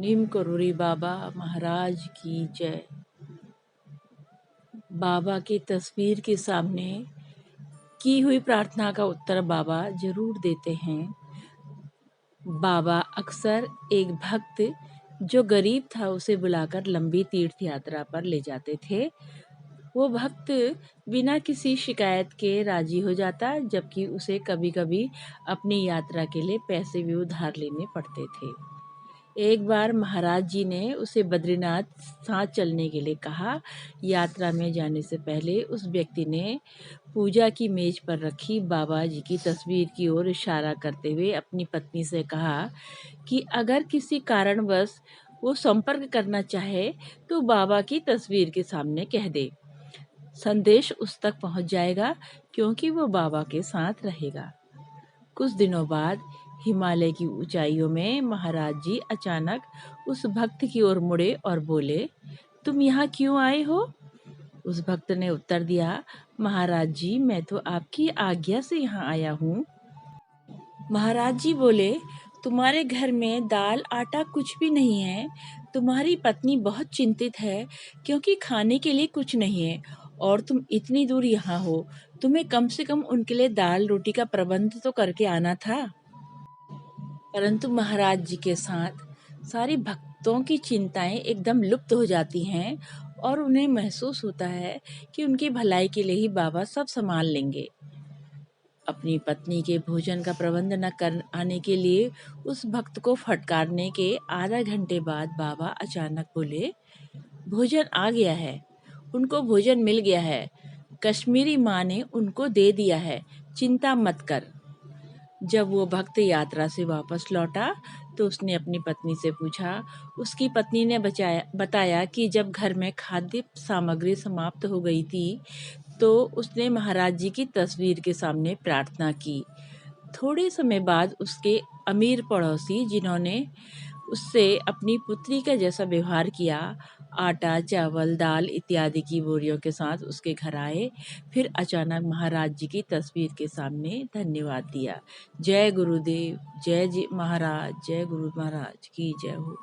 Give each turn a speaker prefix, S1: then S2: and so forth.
S1: नीम करोड़ी बाबा महाराज की जय। बाबा की तस्वीर के सामने की हुई प्रार्थना का उत्तर बाबा जरूर देते हैं। बाबा अक्सर एक भक्त जो गरीब था उसे बुलाकर लंबी तीर्थ यात्रा पर ले जाते थे। वो भक्त बिना किसी शिकायत के राजी हो जाता, जबकि उसे कभी-कभी अपनी यात्रा के लिए पैसे भी उधार लेने पड़ते थे। एक बार महाराज जी ने उसे बद्रीनाथ साथ चलने के लिए कहा। यात्रा में जाने से पहले उस व्यक्ति ने पूजा की मेज पर रखी बाबा जी की तस्वीर की ओर इशारा करते हुए अपनी पत्नी से कहा कि अगर किसी कारणवश वो संपर्क करना चाहे तो बाबा की तस्वीर के सामने कह दे। संदेश उस तक पहुंच जाएगा, क्योंकि वो बाबा के साथ रहेगा। कुछ दिनों बाद हिमालय की ऊंचाइयों में महाराज जी अचानक उस भक्त की ओर मुड़े और बोले, तुम यहाँ क्यों आए हो? उस भक्त ने उत्तर दिया, महाराज जी, मैं तो आपकी आज्ञा से यहाँ आया हूँ। महाराज जी बोले, तुम्हारे घर में दाल आटा कुछ भी नहीं है। तुम्हारी पत्नी बहुत चिंतित है, क्योंकि खाने के लिए कुछ नहीं है और तुम इतनी दूर यहाँ हो। तुम्हें कम से कम उनके लिए दाल रोटी का प्रबंध तो करके आना था। परंतु महाराज जी के साथ सारी भक्तों की चिंताएं एकदम लुप्त हो जाती हैं और उन्हें महसूस होता है कि उनकी भलाई के लिए ही बाबा सब संभाल लेंगे। अपनी पत्नी के भोजन का प्रबंध न कर आने के लिए उस भक्त को फटकारने के आधा घंटे बाद बाबा अचानक बोले, भोजन आ गया है, उनको भोजन मिल गया है। कश्मीरी माँ ने उनको दे दिया है, चिंता मत कर। जब वो भक्त यात्रा से वापस लौटा तो उसने अपनी पत्नी से पूछा। उसकी पत्नी ने बताया कि जब घर में खाद्य सामग्री समाप्त हो गई थी तो उसने महाराज जी की तस्वीर के सामने प्रार्थना की। थोड़े समय बाद उसके अमीर पड़ोसी, जिन्होंने उससे अपनी पुत्री का जैसा व्यवहार किया, आटा चावल दाल इत्यादि की बोरियों के साथ उसके घर आए। फिर अचानक महाराज जी की तस्वीर के सामने धन्यवाद दिया। जय गुरुदेव, जय जी महाराज, जय गुरु महाराज की जय हो।